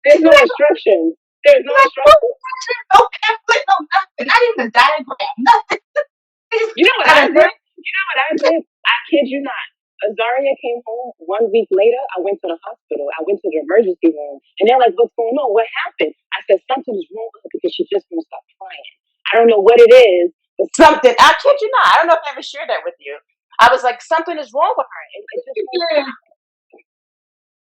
Speaker 1: There's no instructions. There's no instructions.
Speaker 2: No pamphlet, no nothing. Not even a diagram. Nothing.
Speaker 1: You know what I did? I kid you not. Azaria came home 1 week later. I went to the hospital. I went to the emergency room. And they're like, what's going on? What happened? I said, something's wrong with her because she just won't stop crying. I don't know what it is, but something, I kid you not, I don't know if I ever shared that with you. I was like, something is wrong with her. And it just won't stop.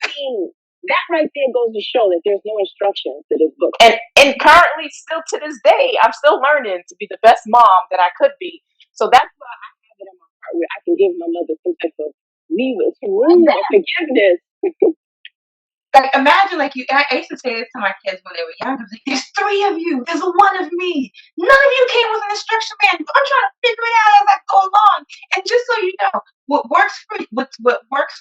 Speaker 1: I mean, that right there goes to show that there's no instructions to this book. And currently, still to this day, I'm still learning to be the best mom that I could be. So that's why I have it in my heart where I can give my mother some type of leeway, some room of forgiveness.
Speaker 2: Like, imagine, like, I used to say this to my kids when they were younger. Like, there's 3 of you. There's one of me. None of you came with an instruction manual. I'm trying to figure it out as I go along. And just so you know, what works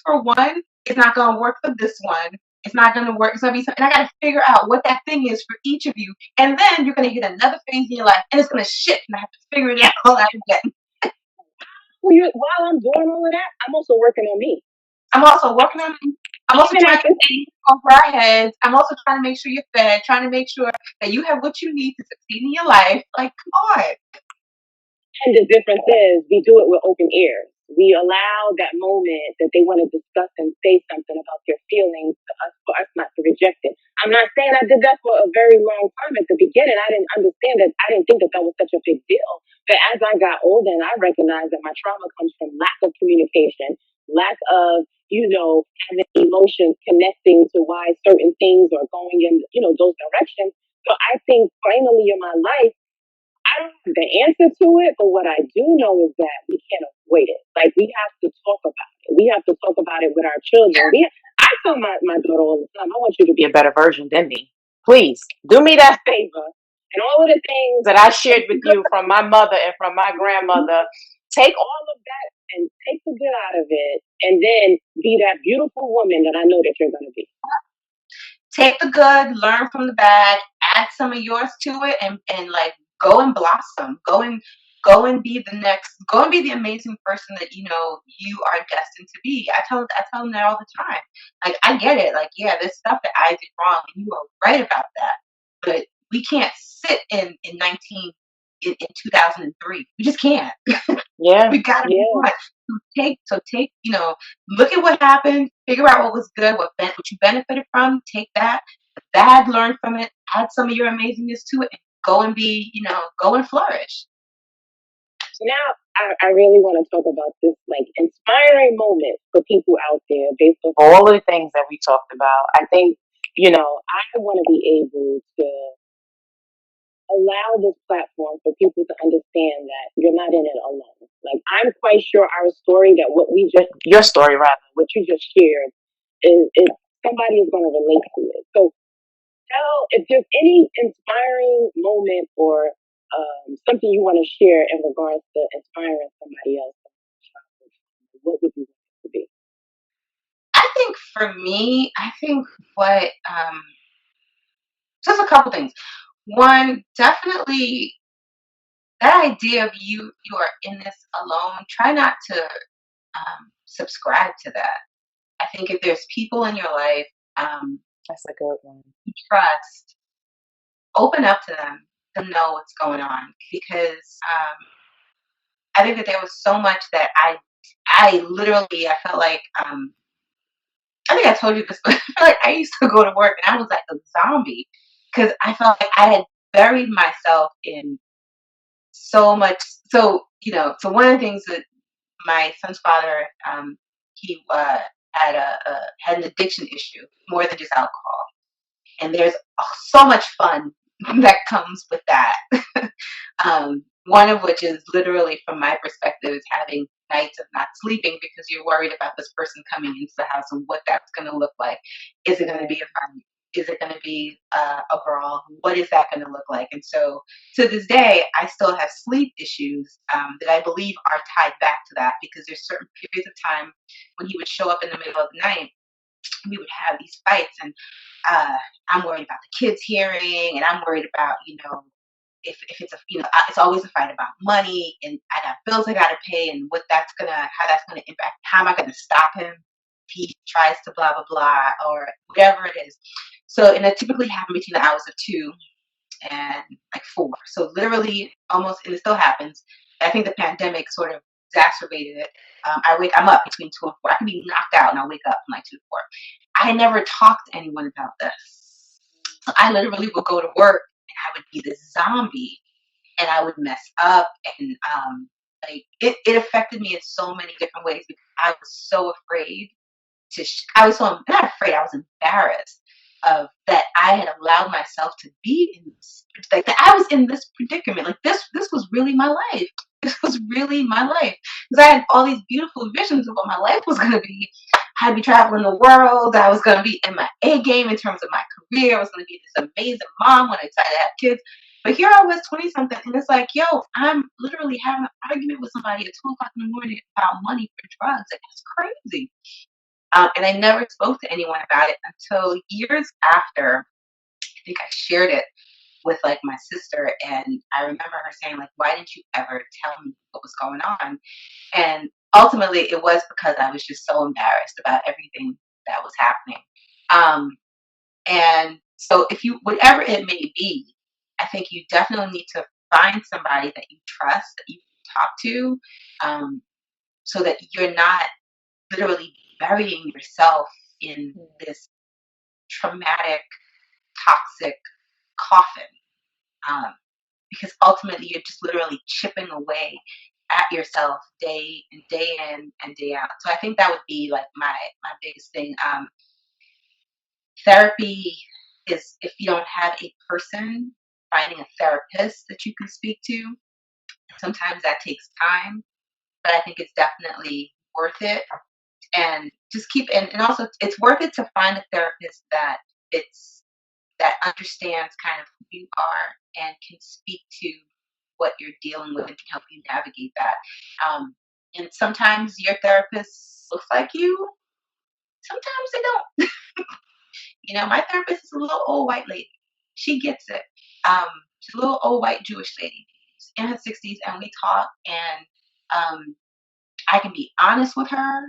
Speaker 2: for one is not going to work for this one. It's not going to work. It's going to be something. And I got to figure out what that thing is for each of you. And then you're going to hit another phase in your life, and it's going to shift, and I have to figure it out again.
Speaker 1: While I'm doing all of that, I'm also working on me.
Speaker 2: I'm also working on me. I'm also trying to think over our heads. I'm also trying to make sure you're fed, trying to make sure that you have what you need to succeed in your life. Like, come on.
Speaker 1: And the difference is we do it with open ears. We allow that moment that they want to discuss and say something about their feelings to us for us not to reject it. I'm not saying I did that for a very long time at the beginning. I didn't understand that. I didn't think that that was such a big deal. But as I got older and I recognized that my trauma comes from lack of communication, lack of, having emotions connecting to why certain things are going in, those directions. So I think finally in my life, I don't have the answer to it, but what I do know is that we can't avoid it. Like, we have to talk about it. We have to talk about it with our children. I tell my daughter all the time, I want you to be a better version than me. Please do me that favor. And all of the things that I shared with you from my mother and from my grandmother, take all of that and take the good out of it, and then be that beautiful woman that I know that you're going to be.
Speaker 2: Take the good, learn from the bad, add some of yours to it, and like, go and blossom. Go and be the amazing person that you are destined to be. I tell them that all the time. Like, I get it. Like, yeah, there's stuff that I did wrong, and you are right about that. But we can't sit in 2003. We just can't.
Speaker 1: Yeah.
Speaker 2: We gotta move on. Take, look at what happened, figure out what was good, what you benefited from, take that, the bad, learn from it, add some of your amazingness to it, and go and go and flourish.
Speaker 1: So now I really want to talk about this like inspiring moment for people out there based on all of the things that we talked about. I think, I want to be able to allow this platform for people to understand that you're not in it alone. Like, I'm quite sure our story, your story rather, what you just shared, is somebody is going to relate to it. So tell if there's any inspiring moment or something you want to share in regards to inspiring somebody else. What would you want it to be?
Speaker 2: I think for me, what just a couple things. One, definitely that idea of you are in this alone. Try not to subscribe to that. I think if there's people in your life,
Speaker 1: That's a good one.
Speaker 2: you trust, open up to them know what's going on, because I think that there was so much that I literally I felt like I think I told you this, but I feel like I used to go to work and I was like a zombie because I felt like I had buried myself in so much. So one of the things that my son's father, he had an addiction issue more than just alcohol, and there's so much fun that comes with that. One of which is literally, from my perspective, is having nights of not sleeping because you're worried about this person coming into the house and what that's going to look like. Is it going to be a fight? Is it going to be a brawl? What is that going to look like? And so, to this day, I still have sleep issues that I believe are tied back to that, because there's certain periods of time when he would show up in the middle of the night, we would have these fights, and I'm worried about the kids hearing, and I'm worried about if it's it's always a fight about money, and I got bills I gotta pay, and how that's gonna impact. How am I gonna stop him if he tries to blah blah blah or whatever it is? So, and it typically happened between the hours of 2 and like 4. So literally almost, and it still happens. I think the pandemic sort of exacerbated it. I'm up between 2 and 4. I can be knocked out and I'll wake up from like 2 to 4. I never talked to anyone about this. So I literally would go to work and I would be this zombie and I would mess up and like it affected me in so many different ways because I was so afraid I was so not afraid, I was embarrassed of that I had allowed myself to be in this, like that I was in this predicament. Like this was really my life. This was really my life because I had all these beautiful visions of what my life was going to be. I'd be traveling the world. I was going to be in my A game in terms of my career. I was going to be this amazing mom when I decided to have kids. But here I was, 20 something, and it's like, yo, I'm literally having an argument with somebody at 2 o'clock in the morning about money for drugs. Like, that's crazy. And I never spoke to anyone about it until years after. I think I shared it with like my sister, and I remember her saying like, "Why didn't you ever tell me what was going on?" And ultimately, it was because I was just so embarrassed about everything that was happening. Um, and so, if you whatever it may be, I think you definitely need to find somebody that you trust that you can talk to, um, so that you're not literally burying yourself in this traumatic, toxic coffin. Um, because ultimately you're just literally chipping away at yourself day in and day out. So I think that would be like my biggest thing. Therapy is if you don't have a person, finding a therapist that you can speak to. Sometimes that takes time, but I think it's definitely worth it. And just keep and also it's worth it to find a therapist that it's that understands kind of who you are and can speak to what you're dealing with and can help you navigate that. And sometimes your therapist looks like you, sometimes they don't. My therapist is a little old white lady. She gets it. Um, she's a little old white Jewish lady. She's in her 60s, and we talk, and I can be honest with her.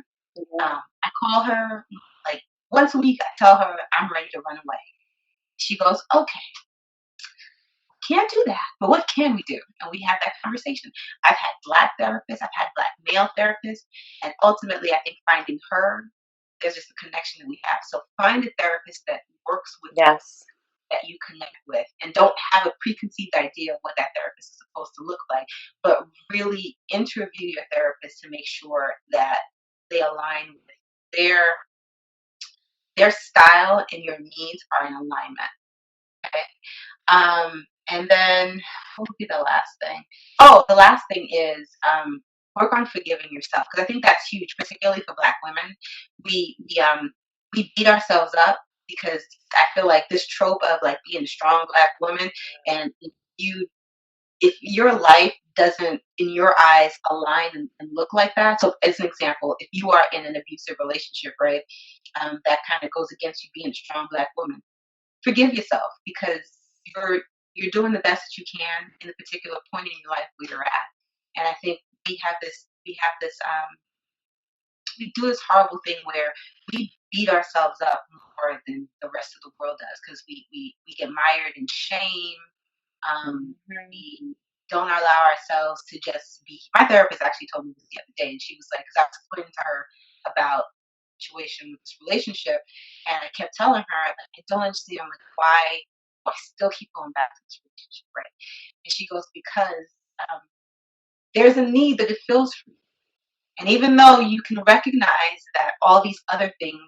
Speaker 2: I call her like once a week. I tell her I'm ready to run away. She goes, okay, can't do that. But what can we do? And we have that conversation. I've had black therapists, I've had black male therapists, and ultimately I think finding her, there's just a connection that we have. So find a therapist that works with you,
Speaker 1: Yes.
Speaker 2: that you connect with, and don't have a preconceived idea of what that therapist is supposed to look like, but really interview your therapist to make sure that they align with their their style and your needs are in alignment. Okay. And then what would be the last thing? Oh, the last thing is work on forgiving yourself because I think that's huge, particularly for Black women. We beat ourselves up because I feel like this trope of like being a strong Black woman, and you if your life doesn't in your eyes align and look like that. So as an example, if you are in an abusive relationship, right, that kind of goes against you being a strong Black woman. Forgive yourself because you're doing the best that you can in a particular point in your life where you're at. And I think we do this horrible thing where we beat ourselves up more than the rest of the world does because we get mired in shame. We don't allow ourselves to just be. My therapist actually told me this the other day, and she was like, because I was explaining to her about situation with this relationship, and I kept telling her, like, I don't understand, like, why I still keep going back to this relationship, right? And she goes, because um, there's a need that it fills for you. And even though you can recognize that all these other things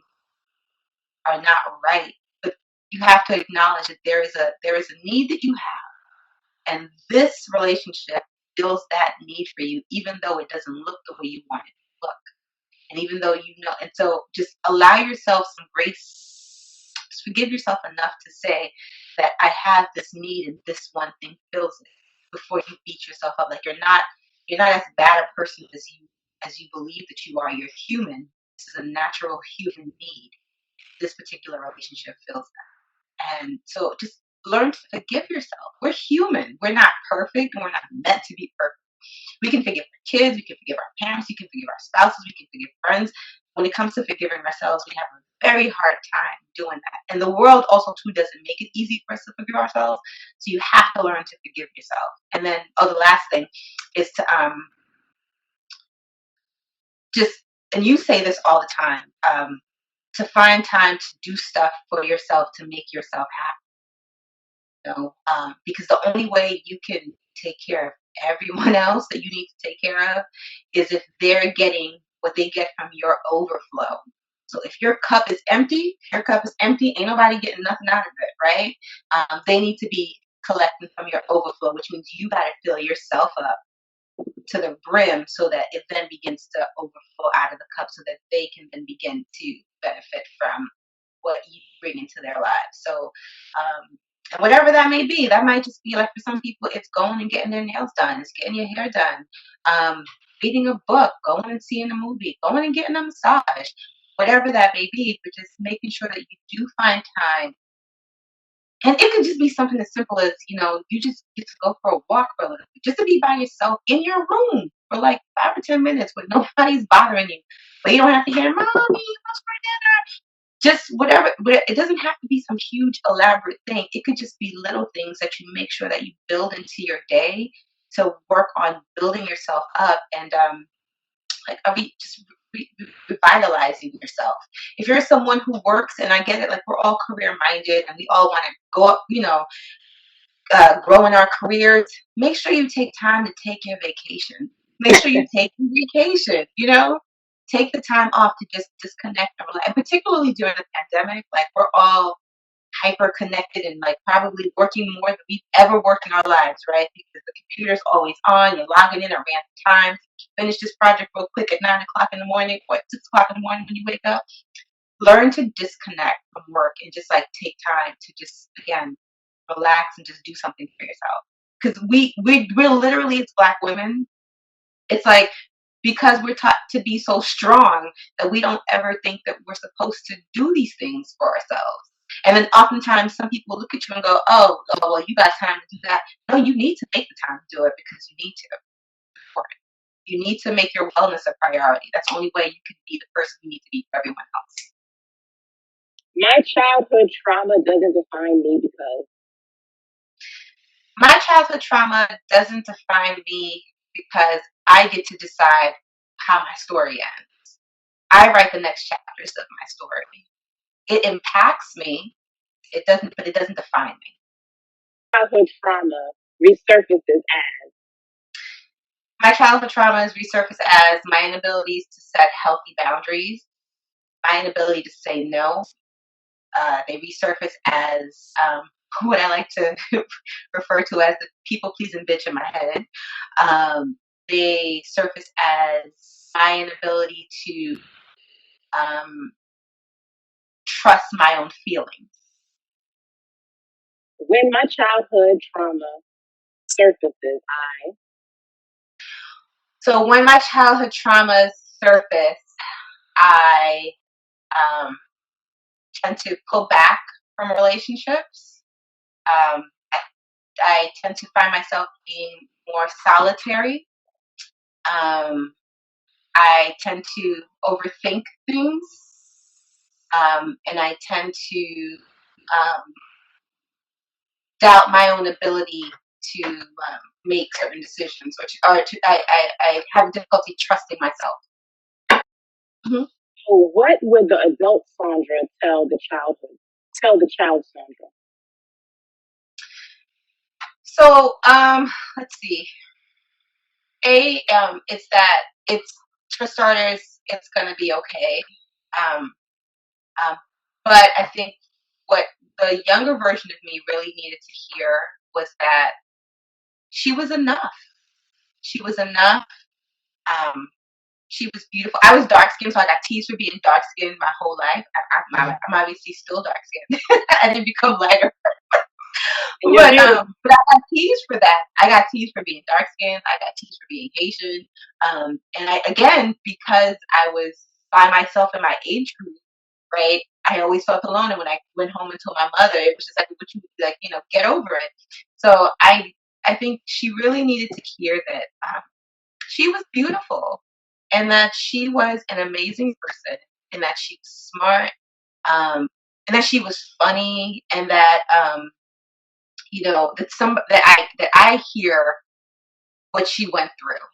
Speaker 2: are not right, but you have to acknowledge that there is a need that you have, and this relationship fills that need for you, even though it doesn't look the way you want it to look. And even though and so just allow yourself some grace, just forgive yourself enough to say that I have this need and this one thing fills it before you beat yourself up. Like you're not as bad a person as you believe that you are. You're human. This is a natural human need. This particular relationship fills that. And so just learn to forgive yourself. We're human. We're not perfect and we're not meant to be perfect. We can forgive our kids, we can forgive our parents, we can forgive our spouses, we can forgive friends. When it comes to forgiving ourselves, we have a very hard time doing that. And the world also too doesn't make it easy for us to forgive ourselves. So you have to learn to forgive yourself. And then the last thing is to just and you say this all the time, to find time to do stuff for yourself to make yourself happy. because the only way you can take care of everyone else that you need to take care of is if they're getting what they get from your overflow. So if your cup is empty, ain't nobody getting nothing out of it, right? They need to be collecting from your overflow, which means you got to fill yourself up to the brim so that it then begins to overflow out of the cup so that they can then begin to benefit from what you bring into their lives. So, and whatever that may be, that might just be like for some people, it's going and getting their nails done, it's getting your hair done, reading a book, going and seeing a movie, going and getting a massage, whatever that may be, but just making sure that you do find time. And it could just be something as simple as, you just get to go for a walk for a little bit, just to be by yourself in your room for like 5 or 10 minutes when nobody's bothering you. But you don't have to hear, Mommy, what's for dinner? Just whatever. It doesn't have to be some huge, elaborate thing. It could just be little things that you make sure that you build into your day to work on building yourself up and revitalizing yourself. If you're someone who works, and I get it, like we're all career minded and we all want to go up, grow in our careers, make sure you take time to take your vacation. Make sure you take your vacation, take the time off to just disconnect and relax. And particularly during the pandemic, like we're all hyper connected and like probably working more than we've ever worked in our lives, right? Because the computer's always on, you're logging in at random times. Finish this project real quick at 9 o'clock in the morning or 6 o'clock in the morning when you wake up. Learn to disconnect from work and just like take time to just again relax and just do something for yourself. Because we're literally, as Black women, it's like because we're taught to be so strong that we don't ever think that we're supposed to do these things for ourselves. And then oftentimes some people look at you and go, oh, well, you got time to do that. No, you need to make the time to do it because you need to. You need to make your wellness a priority. That's the only way you can be the person you need to be for everyone else.
Speaker 1: My childhood trauma doesn't define me because
Speaker 2: my childhood trauma doesn't define me because I get to decide how my story ends. I write the next chapters of my story. It impacts me. But it doesn't define me.
Speaker 1: Childhood trauma resurfaces as
Speaker 2: my childhood trauma is resurfaced as my inabilities to set healthy boundaries, my inability to say no. They resurface as what I like to refer to as the people pleasing bitch in my head. They surface as my inability to trust my own feelings.
Speaker 1: When my childhood trauma surfaces,
Speaker 2: So when my childhood traumas surface, I tend to pull back from relationships. I tend to find myself being more solitary. I tend to overthink things. And I tend to doubt my own ability to make certain decisions, I have difficulty trusting myself.
Speaker 1: Mm-hmm. So what would the adult Sandra tell the child Sandra?
Speaker 2: So let's see. It's that it's for starters, it's gonna be okay. But I think what the younger version of me really needed to hear was that she was enough. She was enough. She was beautiful. I was dark skinned, so I got teased for being dark skinned my whole life. I'm obviously still dark skinned. I didn't become lighter. But I got teased for that. I got teased for being dark skinned. I got teased for being Haitian. And because I was by myself in my age group, right? I always felt alone, and when I went home and told my mother, it was just like, "What you like? Get over it." So I think she really needed to hear that she was beautiful, and that she was an amazing person, and that she was smart, and that she was funny, and that that I hear what she went through.